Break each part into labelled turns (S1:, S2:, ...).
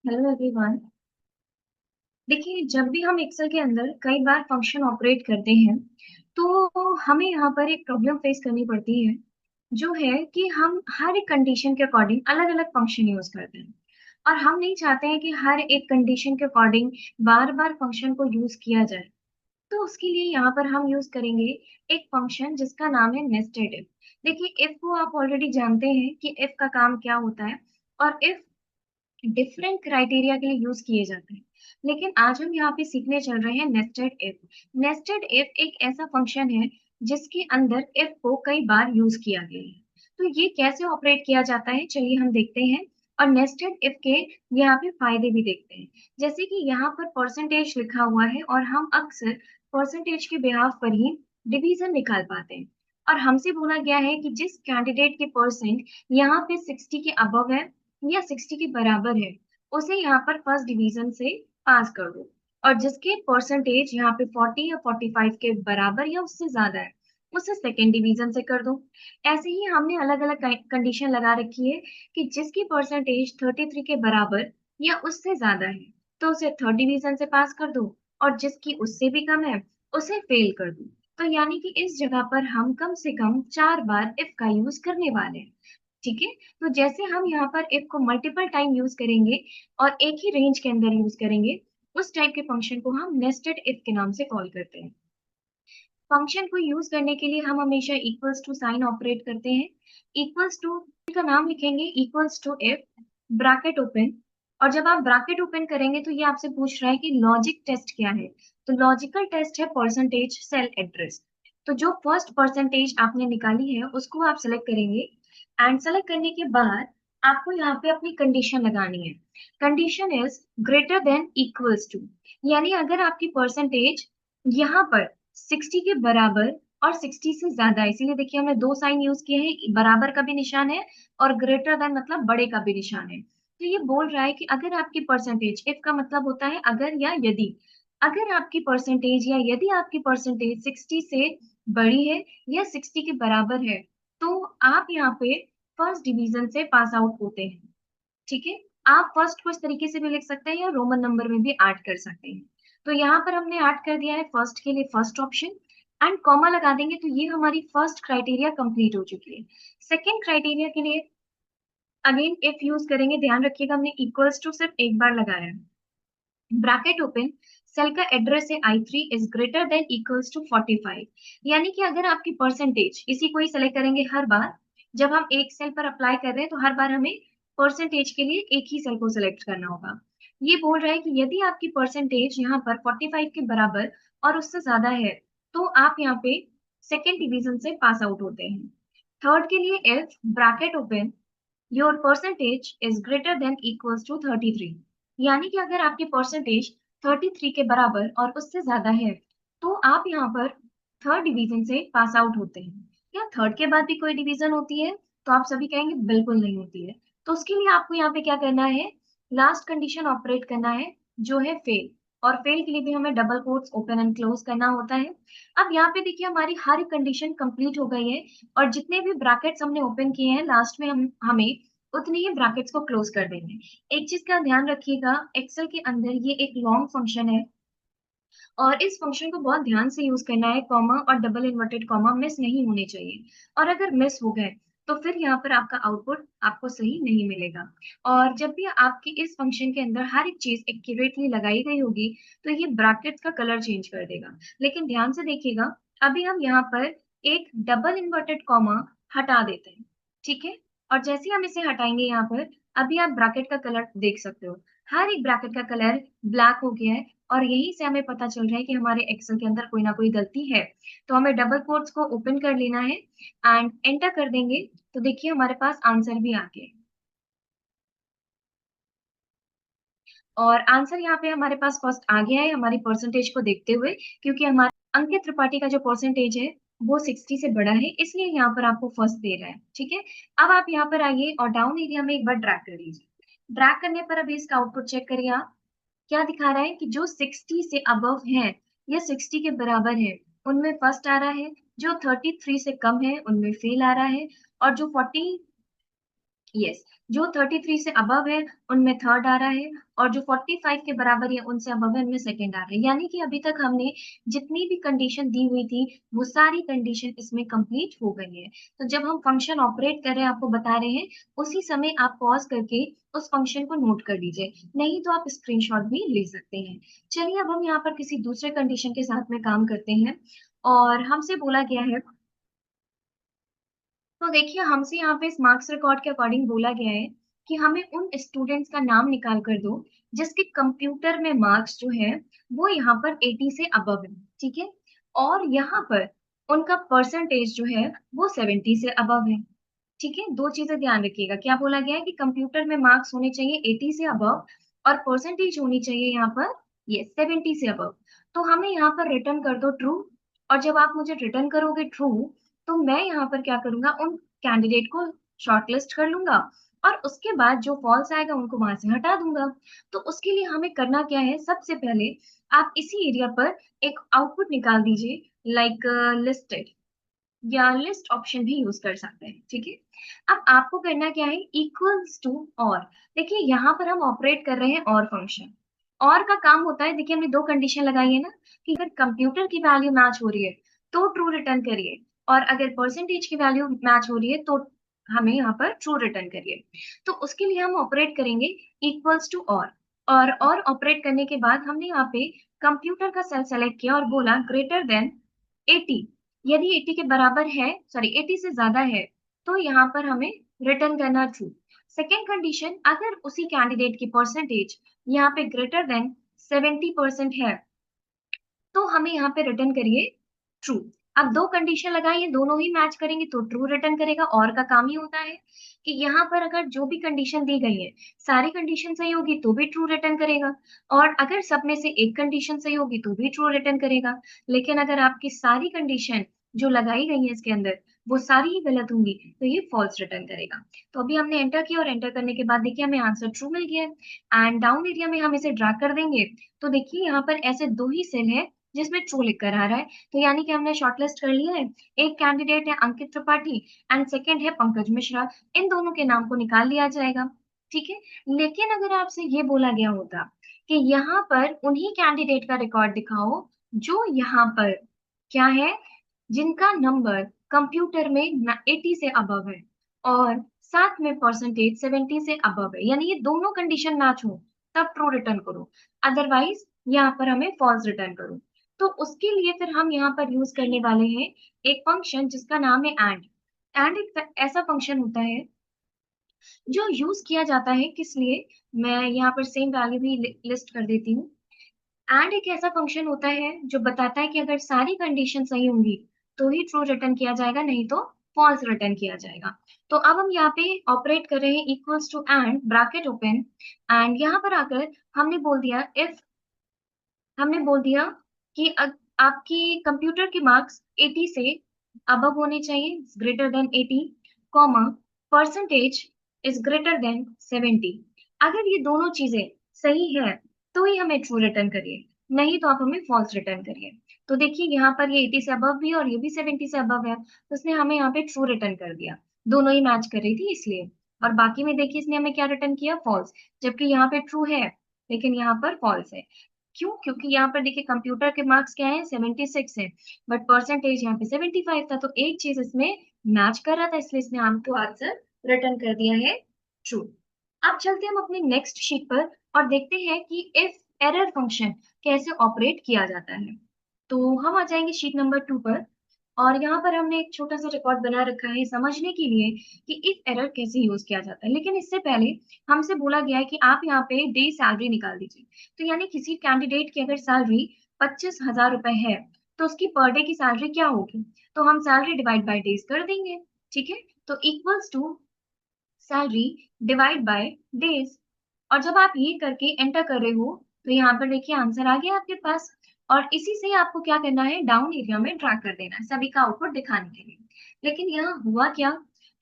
S1: Hello everyone. देखिए, जब भी हम एक्सेल के अंदर कई बार फंक्शन ऑपरेट करते हैं तो हमें यहाँ पर एक प्रॉब्लम फेस करनी पड़ती है, जो है कि हम हर एक कंडीशन के अकॉर्डिंग अलग अलग फंक्शन यूज करते हैं। और हम नहीं चाहते हैं कि हर एक कंडीशन के अकॉर्डिंग बार बार फंक्शन को यूज किया जाए। तो उसके लिए यहाँ पर हम यूज करेंगे एक फंक्शन जिसका नाम है नेस्टेड इफ। देखिए, इफ को आप ऑलरेडी जानते हैं कि इफ का काम क्या होता है, और इफ डिफरेंट क्राइटेरिया के लिए यूज किए जाते हैं। लेकिन आज हम यहाँ पे सीखने चल रहे हैं नेस्टेड इफ। नेस्टेड इफ एक ऐसा फंक्शन है जिसके अंदर इफ को कई बार यूज किया गया है। तो ये कैसे ऑपरेट किया जाता है, चलिए हम देखते हैं। और नेस्टेड इफ के यहाँ पे फायदे भी देखते हैं। जैसे कि यहाँ पर परसेंटेज लिखा हुआ है और हम अक्सर परसेंटेज के बिहाफ पर ही डिवीजन निकाल पाते हैं। और हमसे बोला गया है कि जिस कैंडिडेट के परसेंट यहाँ पे 60 के अबव है या 60 के बराबर है, उसे यहाँ पर फर्स्ट डिवीजन से पास कर दो। और जिसके परसेंटेज यहाँ पे 40 या 45 के बराबर या उससे ज्यादा है, उसे सेकेंड डिवीजन से कर दो। ऐसे ही हमने अलग अलग कंडीशन लगा रखी है कि जिसकी परसेंटेज 33 के बराबर या उससे ज्यादा है, तो उसे थर्ड डिवीजन से पास कर दो। और जिसकी उससे भी कम है, उसे फेल कर दो। तो यानी कि इस जगह पर हम कम से कम 4 बार इफ का यूज करने वाले हैं। ठीक है। तो जैसे हम यहाँ पर इफ को मल्टीपल टाइम यूज करेंगे और एक ही रेंज के अंदर यूज करेंगे, उस टाइप के फंक्शन को हम नेस्टेड इफ के नाम से कॉल करते हैं। फंक्शन को यूज करने के लिए हम हमेशा इक्वल्स टू साइन ऑपरेट करते हैं। इक्वल्स टू का नाम लिखेंगे equals to if, bracket open. और जब आप ब्रैकेट ओपन करेंगे तो ये आपसे पूछ रहा है कि लॉजिक टेस्ट क्या है। तो लॉजिकल टेस्ट है परसेंटेज सेल एड्रेस। तो जो फर्स्ट परसेंटेज आपने निकाली है उसको आप सेलेक्ट करेंगे। एंड सेलेक्ट करने के बाद आपको यहाँ पे अपनी कंडीशन लगानी है। Condition is greater than equals to, यानी अगर आपकी परसेंटेज यहाँ पर 60 के बराबर और 60 से ज्यादा है, इसीलिए देखिए हमने दो साइन यूज किए हैं, बराबर का भी निशान है और ग्रेटर देन मतलब बड़े का भी निशान है। तो ये बोल रहा है कि अगर आपकी परसेंटेज, इफ का मतलब होता है अगर या यदि, अगर आपकी परसेंटेज या यदि आपकी परसेंटेज 60 से बड़ी है या 60 के बराबर है, तो आप यहाँ पे फर्स्ट डिवीजन से पास आउट होते हैं। ठीक है। आप फर्स्ट को इस तरीके से भी लिख सकते हैं या रोमन नंबर में भी ऐड कर सकते हैं। तो यहाँ पर हमने ऐड कर दिया है फर्स्ट के लिए फर्स्ट ऑप्शन, एंड कॉमा लगा देंगे तो ये हमारी फर्स्ट क्राइटेरिया कंप्लीट हो चुकी है। सेकेंड क्राइटेरिया के लिए अगेन इफ यूज करेंगे, ध्यान रखिएगा हमने इक्वल्स टू सिर्फ एक बार लगाया है। ब्रैकेट ओपन, सेल का एड्रेस है I3 is greater than equals to 45। यानी कि अगर आपकी परसेंटेज, इसी को ही सेलेक्ट करेंगे हर बार जब हम एक सेल पर अप्लाई कर रहे हैं, तो हर बार हमें परसेंटेज के लिए एक ही सेल को सिलेक्ट करना होगा। ये बोल रहा है कि यदि आपकी परसेंटेज यहाँ पर 45 के बराबर और उससे ज्यादा है, तो आप यहाँ पे सेकेंड डिवीजन से पास आउट होते हैं। थर्ड के लिए if bracket open your percentage is greater than equals to 33, यानी कि अगर आपकी परसेंटेज 33 के बराबर और उससे ज्यादा है, तो आप यहाँ पर थर्ड डिवीजन से पास आउट होते हैं। क्या थर्ड के बाद भी कोई डिवीजन होती है? तो आप सभी कहेंगे बिल्कुल नहीं होती है। तो उसके लिए आपको यहाँ पे क्या करना है, लास्ट कंडीशन ऑपरेट करना है, जो है फेल। और फेल के लिए भी हमें double quotes open and close करना होता है। अब यहाँ पे देखिए हमारी हर कंडीशन कंप्लीट हो गई है, और जितने भी ब्रैकेट्स हमने ओपन किए हैं लास्ट में हम हमें उतनी ही ब्रैकेट्स को क्लोज कर देंगे। एक चीज का ध्यान रखिएगा, एक्सेल के अंदर ये एक लॉन्ग फंक्शन है और इस फंक्शन को बहुत ध्यान से यूज करना है। कॉमा और डबल इन्वर्टेड कॉमा मिस नहीं होने चाहिए, और अगर मिस हो गए तो फिर यहाँ पर आपका आउटपुट आपको सही नहीं मिलेगा। और जब भी आपकी इस फंक्शन के अंदर हर एक चीज एक्यूरेटली लगाई गई होगी, तो ये ब्रैकेट्स का कलर चेंज कर देगा। लेकिन ध्यान से देखिएगा, अभी हम यहाँ पर एक डबल इन्वर्टेड कॉमा हटा देते हैं। ठीक है। और जैसे ही हम इसे हटाएंगे यहाँ पर, अभी आप ब्रैकेट का कलर देख सकते हो, हर एक ब्रैकेट का कलर ब्लैक हो गया है। और यहीं से हमें पता चल रहा है कि हमारे एक्सेल के अंदर कोई ना कोई गलती है। तो हमें डबल कोट्स को ओपन कर लेना है एंड एंटर कर देंगे, तो देखिए हमारे पास आंसर भी आ गया है। और आंसर यहाँ पे हमारे पास फर्स्ट आ गया है हमारी परसेंटेज को देखते हुए, क्योंकि हमारे अंकित त्रिपाठी का जो परसेंटेज है वो 60 से बड़ा है, इसलिए यहाँ पर आपको फर्स्ट दे रहा है। ठीक है। अब आप यहाँ पर आइए और डाउन एरिया में एक बार ड्रैग कर लीजिए। ड्रैग करने पर अभी इसका आउटपुट चेक करिए आप। क्या दिखा रहा है कि जो 60 से अबव है या 60 के बराबर है, उनमें फर्स्ट आ रहा है। जो 33 से कम है उनमें फेल आ रहा है। और जो 40, यस, जो 33 से अबव है उनमें थर्ड आ रहा है। और जो 45 के बराबर या उनसे अबव है उनमें सेकंड आ रहा है। यानी कि अभी तक हमने जितनी भी कंडीशन दी हुई थी वो सारी कंडीशन इसमें कंप्लीट हो गई है। तो जब हम फंक्शन ऑपरेट कर रहे हैं आपको बता रहे हैं, उसी समय आप पॉज करके उस फंक्शन को नोट कर लीजिए, नहीं तो आप स्क्रीनशॉट भी ले सकते हैं। चलिए अब हम यहाँ पर किसी दूसरे कंडीशन के साथ में काम करते हैं और हमसे बोला गया है, तो देखिए हमसे यहाँ पे इस मार्क्स रिकॉर्ड के अकॉर्डिंग बोला गया है कि हमें उन स्टूडेंट्स का नाम निकाल कर दो जिसके कंप्यूटर में मार्क्स जो है वो यहाँ पर 80 से अबव है, ठीक है, और यहाँ पर उनका परसेंटेज जो है वो 70 से अबव है। ठीक है, दो चीजें ध्यान रखिएगा, क्या बोला गया है कि कंप्यूटर में मार्क्स होने चाहिए 80 से अबव और परसेंटेज होनी चाहिए यहाँ पर ये 70 से अबव। तो हमें यहाँ पर रिटर्न कर दो ट्रू, और जब आप मुझे रिटर्न करोगे ट्रू तो मैं यहाँ पर क्या करूंगा, उन कैंडिडेट को शॉर्टलिस्ट कर लूंगा और उसके बाद जो फॉल्स आएगा उनको वहां से हटा दूंगा। तो उसके लिए हमें करना क्या है, सबसे पहले आप इसी एरिया पर एक आउटपुट निकाल दीजिए, लाइक लिस्टेड या लिस्ट ऑप्शन भी यूज कर सकते हैं, ठीक है। अब आपको करना क्या है, इक्वल्स टू और, देखिए यहाँ पर हम ऑपरेट कर रहे हैं और फंक्शन। और का काम होता है, देखिए हमने दो कंडीशन लगाई है ना, कि अगर कंप्यूटर की वैल्यू मैच हो रही है तो ट्रू रिटर्न करिए, और अगर परसेंटेज की वैल्यू मैच हो रही है तो हमें यहाँ पर ट्रू रिटर्न करिए। तो उसके लिए हम ऑपरेट करेंगे इक्वल्स टू और ऑपरेट करने के बाद हमने यहाँ पे कंप्यूटर का सेल सेलेक्ट किया और बोला ग्रेटर देन 80। यदि 80 के बराबर है, सॉरी 80 से ज्यादा है, तो यहाँ पर हमें रिटर्न करना ट्रू। सेकेंड कंडीशन, अगर उसी कैंडिडेट की परसेंटेज यहाँ पे ग्रेटर देन 70% है तो हमें यहाँ पे रिटर्न करिए ट्रू। अब दो कंडीशन लगाइए, दोनों ही मैच करेंगे तो ट्रू रिटर्न करेगा। और का काम ही होता है कि यहाँ पर अगर जो भी कंडीशन दी गई है सारी कंडीशन सही होगी तो भी ट्रू रिटर्न करेगा, और अगर सब में से एक कंडीशन सही होगी तो भी ट्रू रिटर्न करेगा। लेकिन अगर आपकी सारी कंडीशन जो लगाई गई है इसके अंदर वो सारी ही गलत होंगी तो ये फॉल्स रिटर्न करेगा। तो अभी हमने एंटर किया और एंटर करने के बाद देखिए हमें आंसर ट्रू मिल गया है। एंड डाउन एरिया में हम इसे ड्रैग कर देंगे तो देखिए यहाँ पर ऐसे दो ही सेल है जिसमें ट्रू लिख कर आ रहा है, तो यानी कि हमने शॉर्टलिस्ट कर लिया है। एक कैंडिडेट है अंकित त्रिपाठी एंड सेकंड है पंकज मिश्रा, इन दोनों के नाम को निकाल लिया जाएगा, ठीक है। लेकिन अगर आपसे ये बोला गया होता कि यहाँ पर उन्हीं कैंडिडेट का रिकॉर्ड दिखाओ जो यहाँ पर क्या है, जिनका नंबर कंप्यूटर में 80 से अबव है और साथ में परसेंटेज 70 से अबव है, यानी ये दोनों कंडीशन मैच हो तब ट्रू रिटर्न करो, अदरवाइज यहाँ पर हमें फॉल्स रिटर्न करो। तो उसके लिए फिर हम यहाँ पर यूज करने वाले हैं एक फंक्शन जिसका नाम है एंड। एंड एक ऐसा फंक्शन होता है जो यूज किया जाता है, किस लिए, मैं यहाँ पर सेम वैल्यू भी लिस्ट कर देती हूँ। एंड एक ऐसा फंक्शन होता है जो बताता है कि अगर सारी कंडीशन सही होंगी तो ही ट्रू रिटर्न किया जाएगा, नहीं तो फॉल्स रिटर्न किया जाएगा। तो अब हम यहाँ पे ऑपरेट कर रहे हैं equals to and bracket open, and यहाँ पर आकर हमने बोल दिया इफ, हमने बोल दिया कि आपकी कंप्यूटर के मार्क्स 80 से अबव होने चाहिए, greater than 80, comma percentage is greater then 70। अगर ये दोनों चीजें सही है तो ही हमें ट्रू रिटर्न करिए, नहीं तो आप हमें फॉल्स रिटर्न करिए। तो देखिए यहाँ पर ये 80 से अबव भी है और ये भी 70 से अबव है, तो उसने हमें यहाँ पे ट्रू रिटर्न कर दिया, दोनों ही मैच कर रही थी इसलिए। और बाकी में देखिए इसने हमें क्या रिटर्न किया, फॉल्स, जबकि यहाँ पे ट्रू है लेकिन यहाँ पर फॉल्स है। क्यों, क्योंकि यहाँ पर देखिए कंप्यूटर के मार्क्स क्या है, 76 है, बट परसेंटेज यहाँ पे 75 था, तो एक चीज इसमें मैच कर रहा था इसलिए इसने हमको आंसर रिटर्न कर दिया है ट्रू। अब चलते हैं हम अपने नेक्स्ट शीट पर और देखते हैं कि इफ एरर फंक्शन कैसे ऑपरेट किया जाता है। तो हम आ जाएंगे शीट नंबर 2 पर, और यहाँ पर हमने एक छोटा सा रिकॉर्ड बना रखा है समझने के लिए कि इफ एरर कैसे यूज किया जाता है। लेकिन इससे पहले हमसे बोला गया है कि आप यहाँ पे डे सैलरी निकाल दीजिए। तो यानी किसी कैंडिडेट की अगर सैलरी 25,000 रुपए है तो उसकी पर डे की सैलरी क्या होगी, तो हम सैलरी डिवाइड बाय डेज कर देंगे, ठीक है। तो equals to salary divide by days, और जब आप ये करके एंटर कर रहे हो तो यहाँ पर देखिए आंसर आ गया आपके पास। और इसी से आपको क्या करना है, डाउन एरिया में ड्रैग कर देना है सभी का आउटपुट दिखाने के लिए। लेकिन यहाँ हुआ क्या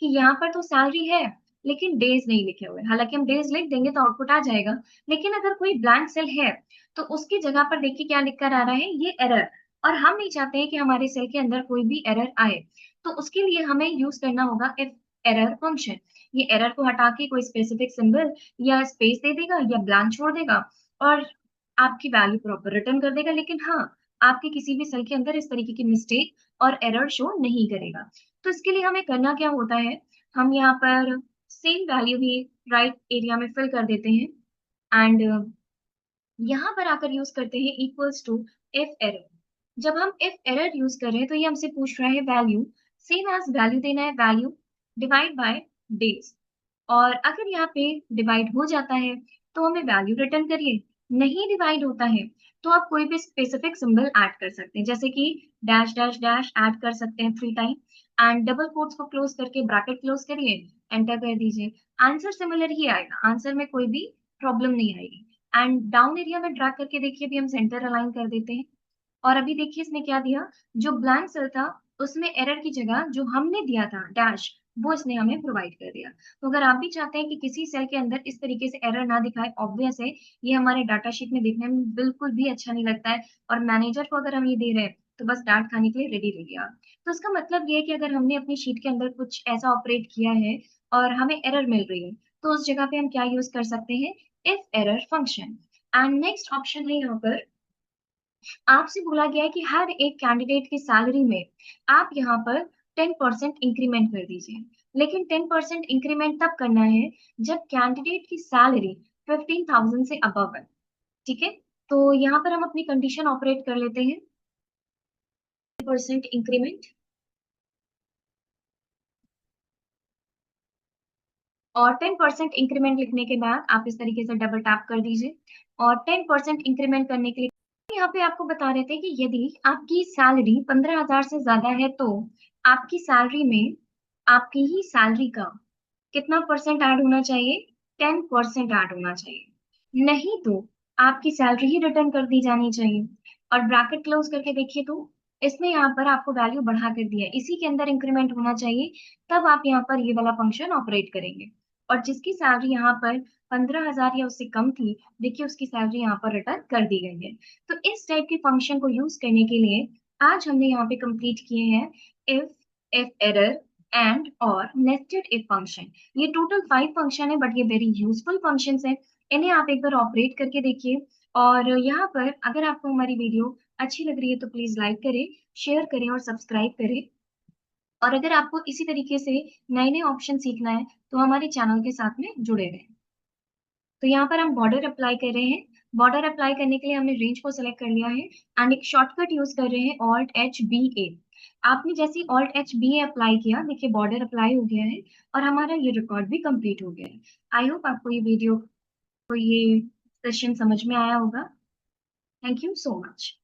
S1: कि यहाँ पर तो सैलरी है लेकिन डेज नहीं लिखे हुए, हालांकि हम डेज लिख देंगे तो आउटपुट आ जाएगा, लेकिन अगर कोई ब्लैंक सेल है तो उसकी जगह पर देखिए क्या लिख कर आ रहा है, ये एरर। और हम नहीं चाहते हैं कि हमारे सेल के अंदर कोई भी एरर आए, तो उसके लिए हमें यूज करना होगा इफ एरर फंक्शन। ये एरर को हटा के कोई स्पेसिफिक सिंबल या स्पेस दे देगा या ब्लैंक छोड़ देगा और आपकी वैल्यू प्रॉपर रिटर्न कर देगा। लेकिन हाँ, आपके किसी भी सेल के अंदर इस तरीके की मिस्टेक और एरर शो नहीं करेगा। तो इसके लिए हमें करना क्या होता है, हम यहाँ पर सेम वैल्यू भी राइट एरिया में फिल कर देते हैं एंड यहाँ पर आकर यूज करते हैं इक्वल्स टू इफ एरर। जब हम इफ एरर यूज कर रहे हैं तो ये हमसे पूछ रहा है वैल्यू, सेम एज वैल्यू देना है, वैल्यू डिवाइड बाय डेज। और अगर यहाँ पे डिवाइड हो जाता है तो हमें वैल्यू रिटर्न करिए, नहीं डिवाइड होता है तो आप कोई भी स्पेसिफिक सिंबल ऐड कर सकते हैं, जैसे कि डैश डैश डैश ऐड कर सकते हैं 3 टाइम एंड डबल कोट्स को क्लोज करके ब्रैकेट क्लोज करिए, एंटर कर दीजिए। आंसर सिमिलर ही आएगा, आंसर में कोई भी प्रॉब्लम नहीं आएगी। एंड डाउन एरिया में ड्रैग करके देखिए, अभी हम सेंटर अलाइन कर देते हैं और अभी देखिए इसने क्या दिया, जो ब्लैंक सेल था उसमें एरर की जगह जो हमने दिया था डैश, वो इसने हमें प्रोवाइड कर दिया। तो अगर आप भी चाहते हैं कि किसी सेल के अंदर इस तरीके से एरर ना दिखाए, ऑब्वियस है ये हमारे डाटा शीट में देखने में बिल्कुल भी अच्छा नहीं लगता है और मैनेजर को अगर हम ये दे रहे हैं तो बस डांट खाने के लिए रेडी रहिए आप। तो इसका मतलब ये है कि अगर हमने अपनी शीट के अंदर कुछ ऐसा ऑपरेट किया है और हमें एरर मिल रही है तो उस जगह पे हम क्या यूज कर सकते हैं, if error function. And next option है यहाँ पर, आपसे बोला गया है कि हर एक कैंडिडेट की सैलरी में आप यहाँ पर 10% इंक्रीमेंट कर दीजिए। लेकिन 10% इंक्रीमेंट तब करना है जब कैंडिडेट की सैलरी 15,000 से अबव है। ठीक है, तो यहाँ पर हम अपनी कंडीशन ऑपरेट कर लेते हैं, 10% इंक्रीमेंट। और 10% इंक्रीमेंट लिखने के बाद आप इस तरीके से डबल टैप कर दीजिए और 10% इंक्रीमेंट करने के लिए यहाँ पे आपको बता रहे थे कि यदि आपकी सैलरी 15,000 से ज्यादा है तो आपकी सैलरी में आपकी ही सैलरी का कितना परसेंट ऐड होना चाहिए, 10% ऐड होना चाहिए, नहीं तो आपकी सैलरी ही रिटर्न कर दी जानी चाहिए। और ब्रैकेट क्लोज करके देखिए तो इसने यहाँ पर आपको वैल्यू बढ़ा कर दिया है, इसी के अंदर इंक्रीमेंट होना चाहिए, तब आप यहाँ पर ये वाला फंक्शन ऑपरेट करेंगे। और जिसकी सैलरी यहाँ पर 15,000 या उससे कम थी, देखिए उसकी सैलरी यहाँ पर रिटर्न कर दी गई है। तो इस टाइप के फंक्शन को यूज करने के लिए आज हमने यहाँ पे कंप्लीट किए हैं इफ एरर एंड और नेस्टेड इफ फंक्शन। ये टोटल 5 फंक्शन है बट ये वेरी यूजफुल फंक्शंस है, इन्हें आप एक बार ऑपरेट करके देखिए। और यहाँ पर अगर आपको हमारी वीडियो अच्छी लग रही है तो प्लीज लाइक करें, शेयर करें और सब्सक्राइब करें। और अगर आपको इसी तरीके से नए नए ऑप्शन सीखना है तो हमारे चैनल के साथ में जुड़े रहें। तो यहाँ पर हम बॉर्डर अप्लाई कर रहे हैं, बॉर्डर अप्लाई करने के लिए हमने रेंज को सिलेक्ट कर लिया है एंड एक शॉर्टकट यूज कर रहे हैं Alt+H+B+A। आपने जैसे Alt+H+B+A अप्लाई किया, देखिए बॉर्डर अप्लाई हो गया है और हमारा ये रिकॉर्ड भी कंप्लीट हो गया है। आई होप आपको ये वीडियो, को ये सेशन समझ में आया होगा। Thank you so much.